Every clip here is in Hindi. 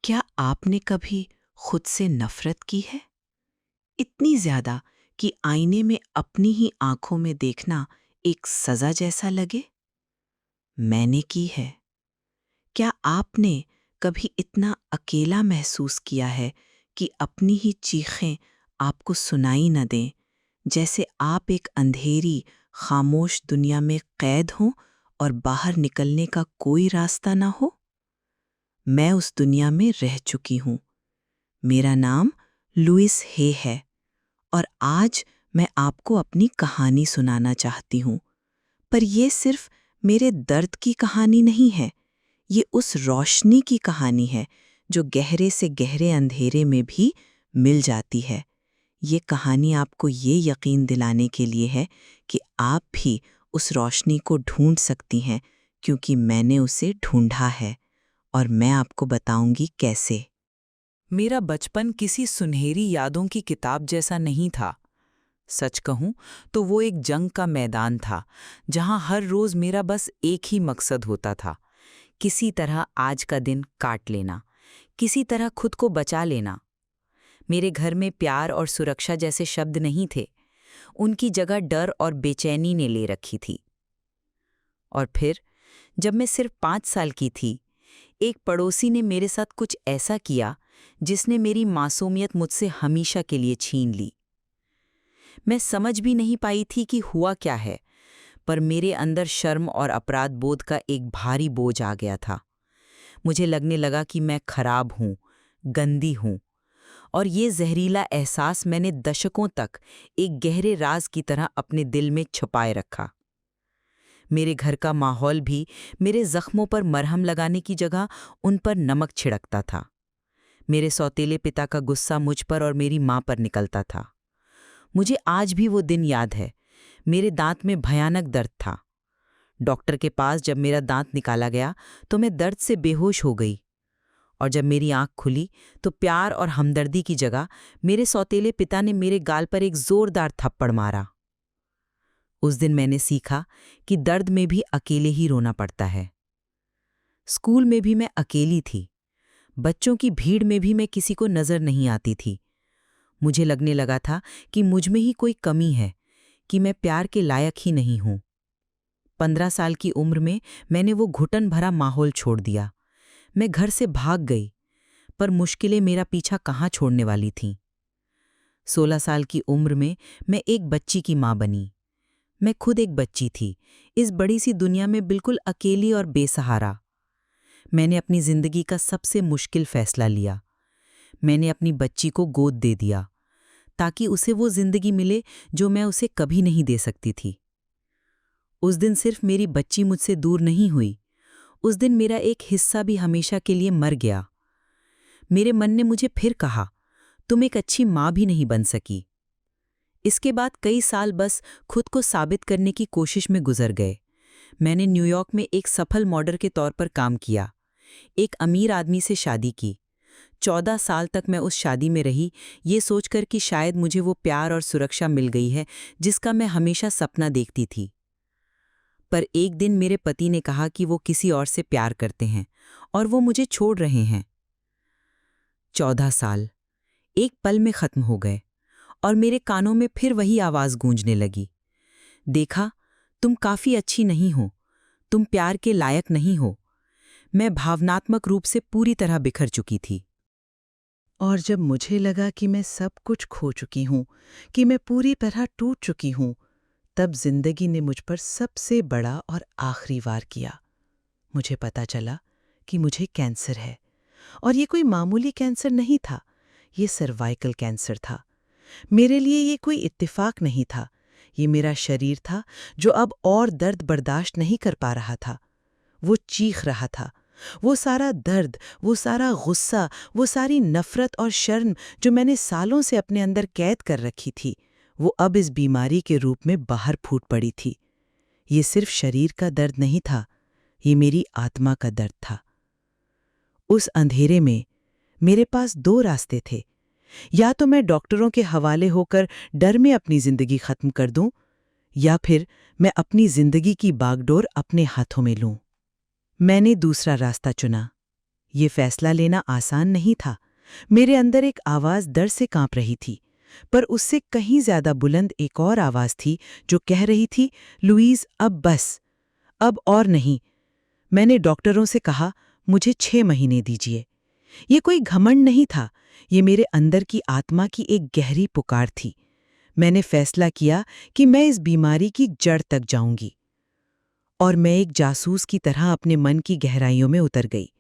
क्या आपने कभी खुद से नफरत की है? इतनी ज्यादा कि आईने में अपनी ही आंखों में देखना एक सजा जैसा लगे? मैंने की है। क्या आपने कभी इतना अकेला महसूस किया है कि अपनी ही चीखें आपको सुनाई न दें, जैसे आप एक अंधेरी, खामोश दुनिया में कैद हों और बाहर निकलने का कोई रास्ता ना हो? मैं उस दुनिया में रह चुकी हूँ। मेरा नाम लुइस हे है और आज मैं आपको अपनी कहानी सुनाना चाहती हूँ। पर यह सिर्फ मेरे दर्द की कहानी नहीं है, ये उस रोशनी की कहानी है जो गहरे से गहरे अंधेरे में भी मिल जाती है। ये कहानी आपको ये यकीन दिलाने के लिए है कि आप भी उस रोशनी को ढूंढ सकती हैं, क्योंकि मैंने उसे ढूंढा है और मैं आपको बताऊंगी कैसे। मेरा बचपन किसी सुनहरी यादों की किताब जैसा नहीं था। सच कहूं तो वो एक जंग का मैदान था, जहां हर रोज मेरा बस एक ही मकसद होता था, किसी तरह आज का दिन काट लेना, किसी तरह खुद को बचा लेना। मेरे घर में प्यार और सुरक्षा जैसे शब्द नहीं थे, उनकी जगह डर और बेचैनी ने ले रखी थी। और फिर जब मैं सिर्फ 5 साल की थी, एक पड़ोसी ने मेरे साथ कुछ ऐसा किया जिसने मेरी मासूमियत मुझसे हमेशा के लिए छीन ली। मैं समझ भी नहीं पाई थी कि हुआ क्या है, पर मेरे अंदर शर्म और अपराध बोध का एक भारी बोझ आ गया था। मुझे लगने लगा कि मैं खराब हूँ, गंदी हूँ, और ये जहरीला एहसास मैंने दशकों तक एक गहरे राज की तरह अपने दिल में छुपाए रखा। मेरे घर का माहौल भी मेरे जख्मों पर मरहम लगाने की जगह उन पर नमक छिड़कता था। मेरे सौतेले पिता का गुस्सा मुझ पर और मेरी माँ पर निकलता था। मुझे आज भी वो दिन याद है। मेरे दांत में भयानक दर्द था। डॉक्टर के पास जब मेरा दांत निकाला गया तो मैं दर्द से बेहोश हो गई, और जब मेरी आंख खुली तो प्यार और हमदर्दी की जगह मेरे सौतेले पिता ने मेरे गाल पर एक जोरदार थप्पड़ मारा। उस दिन मैंने सीखा कि दर्द में भी अकेले ही रोना पड़ता है। स्कूल में भी मैं अकेली थी। बच्चों की भीड़ में भी मैं किसी को नजर नहीं आती थी। मुझे लगने लगा था कि मुझ में ही कोई कमी है, कि मैं प्यार के लायक ही नहीं हूं। 15 साल की उम्र में मैंने वो घुटन भरा माहौल छोड़ दिया। मैं घर से भाग गई, पर मुश्किलें मेरा पीछा कहाँ छोड़ने वाली थीं। 16 साल की उम्र में मैं एक बच्ची की माँ बनी। मैं खुद एक बच्ची थी, इस बड़ी सी दुनिया में बिल्कुल अकेली और बेसहारा। मैंने अपनी जिंदगी का सबसे मुश्किल फैसला लिया। मैंने अपनी बच्ची को गोद दे दिया, ताकि उसे वो जिंदगी मिले जो मैं उसे कभी नहीं दे सकती थी। उस दिन सिर्फ मेरी बच्ची मुझसे दूर नहीं हुई, उस दिन मेरा एक हिस्सा भी हमेशा के लिए मर गया। मेरे मन ने मुझे फिर कहा, तुम एक अच्छी माँ भी नहीं बन सकी। इसके बाद कई साल बस खुद को साबित करने की कोशिश में गुजर गए। मैंने न्यूयॉर्क में एक सफल मॉडल के तौर पर काम किया, एक अमीर आदमी से शादी की। 14 साल तक मैं उस शादी में रही, ये सोचकर कि शायद मुझे वो प्यार और सुरक्षा मिल गई है जिसका मैं हमेशा सपना देखती थी। पर एक दिन मेरे पति ने कहा कि वो किसी और से प्यार करते हैं और वो मुझे छोड़ रहे हैं। 14 साल एक पल में खत्म हो गए और मेरे कानों में फिर वही आवाज गूंजने लगी, देखा, तुम काफी अच्छी नहीं हो, तुम प्यार के लायक नहीं हो। मैं भावनात्मक रूप से पूरी तरह बिखर चुकी थी। और जब मुझे लगा कि मैं सब कुछ खो चुकी हूँ, कि मैं पूरी तरह टूट चुकी हूँ, तब जिंदगी ने मुझ पर सबसे बड़ा और आखिरी वार किया। मुझे पता चला कि मुझे कैंसर है, और ये कोई मामूली कैंसर नहीं था, ये सर्वाइकल कैंसर था। मेरे लिए ये कोई इत्तेफाक नहीं था, ये मेरा शरीर था जो अब और दर्द बर्दाश्त नहीं कर पा रहा था। वो चीख रहा था, वो सारा दर्द, वो सारा गुस्सा, वो सारी नफरत और शर्म जो मैंने सालों से अपने अंदर कैद कर रखी थी, वो अब इस बीमारी के रूप में बाहर फूट पड़ी थी। ये सिर्फ शरीर का दर्द नहीं था, ये मेरी आत्मा का दर्द था। उस अंधेरे में मेरे पास 2 रास्ते थे। या तो मैं डॉक्टरों के हवाले होकर डर में अपनी जिंदगी खत्म कर दूं, या फिर मैं अपनी जिंदगी की बागडोर अपने हाथों में लूं। मैंने दूसरा रास्ता चुना, ये फैसला लेना आसान नहीं था। मेरे अंदर एक आवाज़ डर से कांप रही थी, पर उससे कहीं ज्यादा बुलंद एक और आवाज़ थी जो कह रही थी, लुईस, अब बस, अब और नहीं। मैंने डॉक्टरों से कहा, मुझे 6 महीने दीजिए। ये कोई घमंड नहीं था, ये मेरे अंदर की आत्मा की एक गहरी पुकार थी। मैंने फैसला किया कि मैं इस बीमारी की जड़ तक जाऊंगी। और मैं एक जासूस की तरह अपने मन की गहराइयों में उतर गई।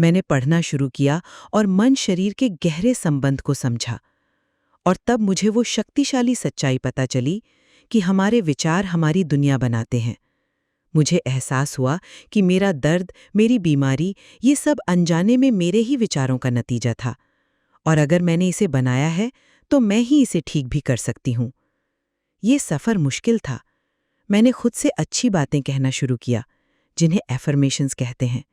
मैंने पढ़ना शुरू किया और मन शरीर के गहरे संबंध को समझा। और तब मुझे वो शक्तिशाली सच्चाई पता चली कि हमारे विचार हमारी दुनिया बनाते हैं। मुझे एहसास हुआ कि मेरा दर्द, मेरी बीमारी, ये सब अनजाने में मेरे ही विचारों का नतीजा था। और अगर मैंने इसे बनाया है, तो मैं ही इसे ठीक भी कर सकती हूँ। ये सफ़र मुश्किल था। मैंने खुद से अच्छी बातें कहना शुरू किया, जिन्हें एफर्मेशंस कहते हैं।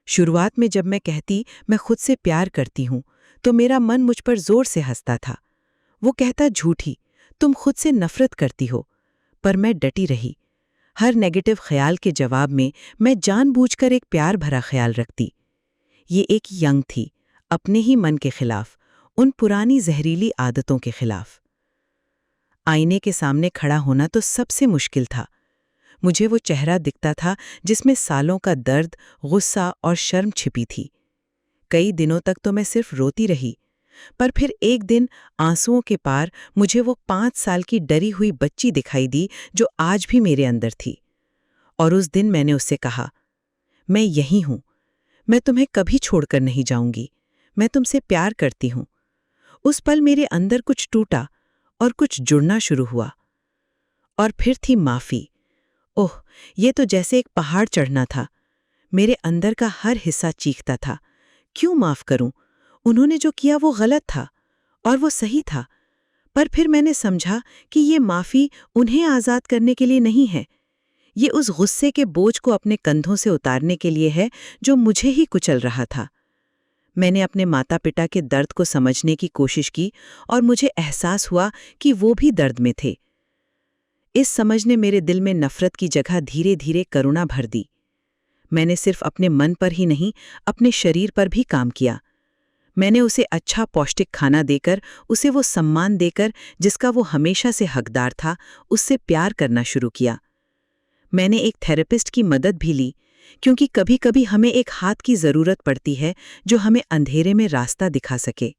शुरुआत में जब मैं कहती मैं खुद से प्यार करती हूँ, तो मेरा मन मुझ पर जोर से हंसता था। वो कहता, झूठी, तुम खुद से नफरत करती हो। पर मैं डटी रही। हर नेगेटिव ख्याल के जवाब में मैं जानबूझकर एक प्यार भरा ख्याल रखती। ये एक यंग थी, अपने ही मन के खिलाफ, उन पुरानी जहरीली आदतों के खिलाफ। आईने के सामने खड़ा होना तो सबसे मुश्किल था। मुझे वो चेहरा दिखता था जिसमें सालों का दर्द, गुस्सा और शर्म छिपी थी। कई दिनों तक तो मैं सिर्फ रोती रही, पर फिर एक दिन आंसुओं के पार मुझे वो 5 साल की डरी हुई बच्ची दिखाई दी जो आज भी मेरे अंदर थी। और उस दिन मैंने उससे कहा, मैं यही हूं, मैं तुम्हें कभी छोड़कर नहीं जाऊंगी, मैं तुमसे प्यार करती हूं। उस पल मेरे अंदर कुछ टूटा और कुछ जुड़ना शुरू हुआ। और फिर थी माफी। ओह, ये तो जैसे एक पहाड़ चढ़ना था। मेरे अंदर का हर हिस्सा चीखता था, क्यों माफ करूं? उन्होंने जो किया वो गलत था और वो सही था। पर फिर मैंने समझा कि ये माफी उन्हें आजाद करने के लिए नहीं है। ये उस गुस्से के बोझ को अपने कंधों से उतारने के लिए है जो मुझे ही कुचल रहा था। मैंने अपने माता पिता के दर्द को समझने की कोशिश की और मुझे एहसास हुआ कि वो भी दर्द में थे। इस समझ ने मेरे दिल में नफरत की जगह धीरे धीरे करुणा भर दी। मैंने सिर्फ अपने मन पर ही नहीं, अपने शरीर पर भी काम किया। मैंने उसे अच्छा पौष्टिक खाना देकर, उसे वो सम्मान देकर जिसका वो हमेशा से हकदार था, उससे प्यार करना शुरू किया। मैंने एक थेरेपिस्ट की मदद भी ली, क्योंकि कभी-कभी हमें एक हाथ की जरूरत पड़ती है जो हमें अंधेरे में रास्ता दिखा सके।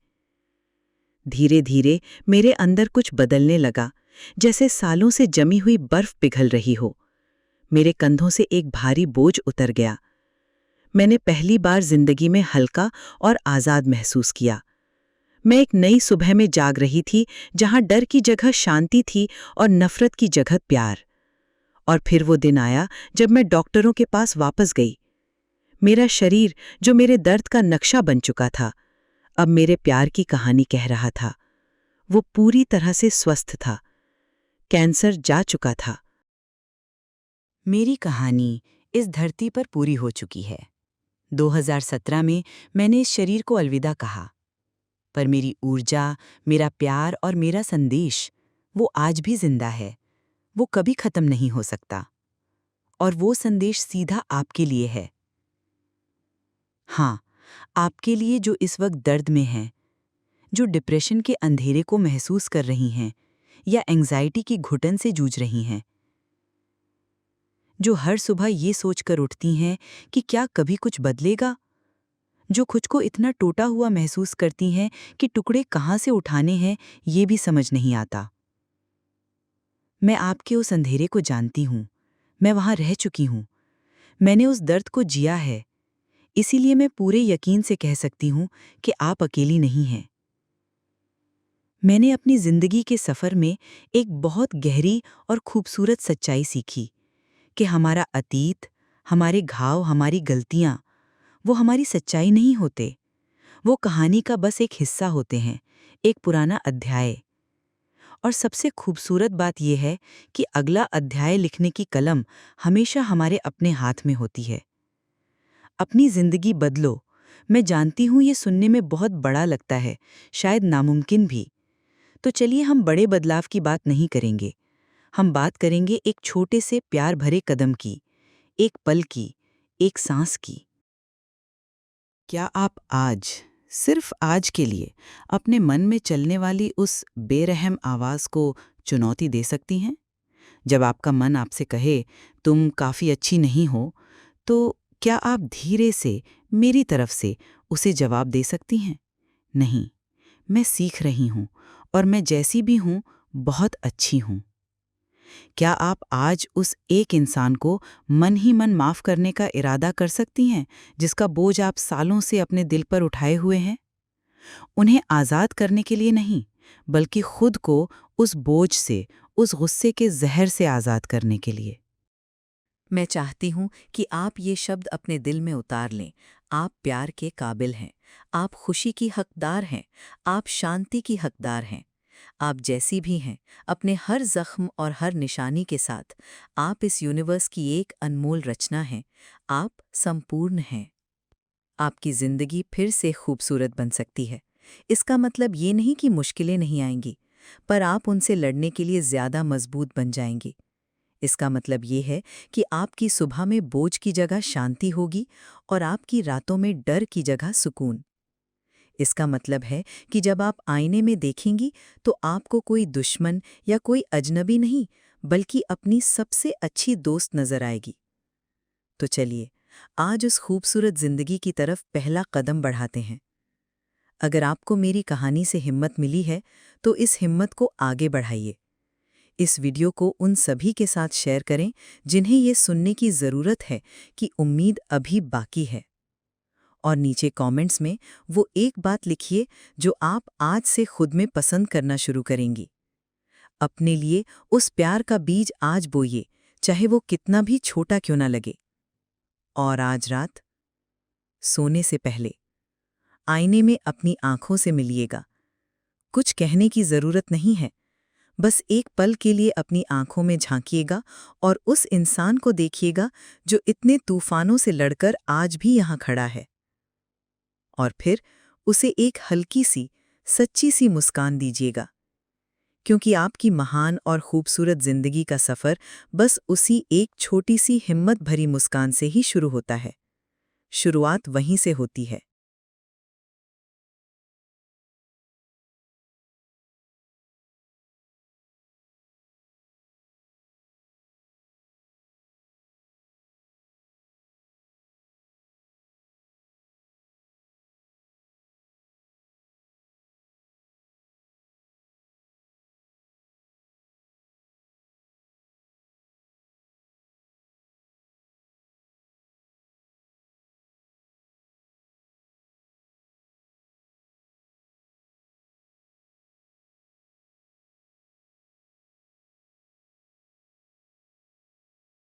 धीरे धीरे मेरे अंदर कुछ बदलने लगा, जैसे सालों से जमी हुई बर्फ पिघल रही हो। मेरे कंधों से एक भारी बोझ उतर गया। मैंने पहली बार जिंदगी में हल्का और आजाद महसूस किया। मैं एक नई सुबह में जाग रही थी, जहां डर की जगह शांति थी और नफरत की जगह प्यार। और फिर वो दिन आया जब मैं डॉक्टरों के पास वापस गई। मेरा शरीर, जो मेरे दर्द का नक्शा बन चुका था, अब मेरे प्यार की कहानी कह रहा था। वो पूरी तरह से स्वस्थ था। कैंसर जा चुका था। मेरी कहानी इस धरती पर पूरी हो चुकी है। 2017 में मैंने इस शरीर को अलविदा कहा, पर मेरी ऊर्जा, मेरा प्यार और मेरा संदेश, वो आज भी जिंदा है। वो कभी खत्म नहीं हो सकता। और वो संदेश सीधा आपके लिए है। हाँ, आपके लिए जो इस वक्त दर्द में हैं, जो डिप्रेशन के अंधेरे को महसूस कर रही हैं या एंग्जाइटी की घुटन से जूझ रही हैं, जो हर सुबह ये सोचकर उठती हैं कि क्या कभी कुछ बदलेगा, जो खुद को इतना टूटा हुआ महसूस करती हैं कि टुकड़े कहाँ से उठाने हैं ये भी समझ नहीं आता। मैं आपके उस अंधेरे को जानती हूँ। मैं वहाँ रह चुकी हूँ। मैंने उस दर्द को जिया है। इसीलिए मैं पूरे यकीन से कह सकती हूँ कि आप अकेली नहीं हैं। मैंने अपनी जिंदगी के सफ़र में एक बहुत गहरी और खूबसूरत सच्चाई सीखी कि हमारा अतीत, हमारे घाव, हमारी गलतियाँ, वो हमारी सच्चाई नहीं होते। वो कहानी का बस एक हिस्सा होते हैं, एक पुराना अध्याय। और सबसे खूबसूरत बात यह है कि अगला अध्याय लिखने की कलम हमेशा हमारे अपने हाथ में होती है। अपनी जिंदगी बदलो। मैं जानती हूँ ये सुनने में बहुत बड़ा लगता है, शायद नामुमकिन भी। तो चलिए हम बड़े बदलाव की बात नहीं करेंगे। हम बात करेंगे एक छोटे से प्यार भरे कदम की, एक पल की, एक सांस की। क्या आप आज, सिर्फ आज के लिए, अपने मन में चलने वाली उस बेरहम आवाज़ को चुनौती दे सकती हैं? जब आपका मन आपसे कहे, तुम काफ़ी अच्छी नहीं हो, तो क्या आप धीरे से, मेरी तरफ से, उसे जवाब दे सकती हैं? नहीं, मैं सीख रही हूँ और मैं जैसी भी हूँ, बहुत अच्छी हूँ। क्या आप आज उस एक इंसान को मन ही मन माफ़ करने का इरादा कर सकती हैं, जिसका बोझ आप सालों से अपने दिल पर उठाए हुए हैं? उन्हें आज़ाद करने के लिए नहीं, बल्कि खुद को उस बोझ से, उस गुस्से के ज़हर से आज़ाद करने के लिए। मैं चाहती हूँ कि आप ये शब्द अपने दिल में उतार लें। आप प्यार के काबिल हैं। आप खुशी की हकदार हैं। आप शांति की हकदार हैं। आप जैसी भी हैं, अपने हर जख्म और हर निशानी के साथ, आप इस यूनिवर्स की एक अनमोल रचना हैं। आप संपूर्ण हैं। आपकी ज़िंदगी फिर से खूबसूरत बन सकती है। इसका मतलब ये नहीं कि मुश्किलें नहीं आएंगी, पर आप उनसे लड़ने के लिए ज़्यादा मजबूत बन जाएंगी। इसका मतलब ये है कि आपकी सुबह में बोझ की जगह शांति होगी और आपकी रातों में डर की जगह सुकून। इसका मतलब है कि जब आप आईने में देखेंगी तो आपको कोई दुश्मन या कोई अजनबी नहीं, बल्कि अपनी सबसे अच्छी दोस्त नजर आएगी। तो चलिए, आज उस खूबसूरत जिंदगी की तरफ पहला कदम बढ़ाते हैं। अगर आपको मेरी कहानी से हिम्मत मिली है, तो इस हिम्मत को आगे बढ़ाइए। इस वीडियो को उन सभी के साथ शेयर करें जिन्हें ये सुनने की ज़रूरत है कि उम्मीद अभी बाकी है। और नीचे कमेंट्स में वो एक बात लिखिए जो आप आज से खुद में पसंद करना शुरू करेंगी। अपने लिए उस प्यार का बीज आज बोइए, चाहे वो कितना भी छोटा क्यों ना लगे। और आज रात सोने से पहले आईने में अपनी आंखों से मिलिएगा। कुछ कहने की ज़रूरत नहीं है, बस एक पल के लिए अपनी आंखों में झांकिएगा और उस इंसान को देखिएगा जो इतने तूफानों से लड़कर आज भी यहाँ खड़ा है। और फिर उसे एक हल्की सी, सच्ची सी मुस्कान दीजिएगा, क्योंकि आपकी महान और खूबसूरत जिंदगी का सफ़र बस उसी एक छोटी सी हिम्मत भरी मुस्कान से ही शुरू होता है। शुरुआत वहीं से होती है।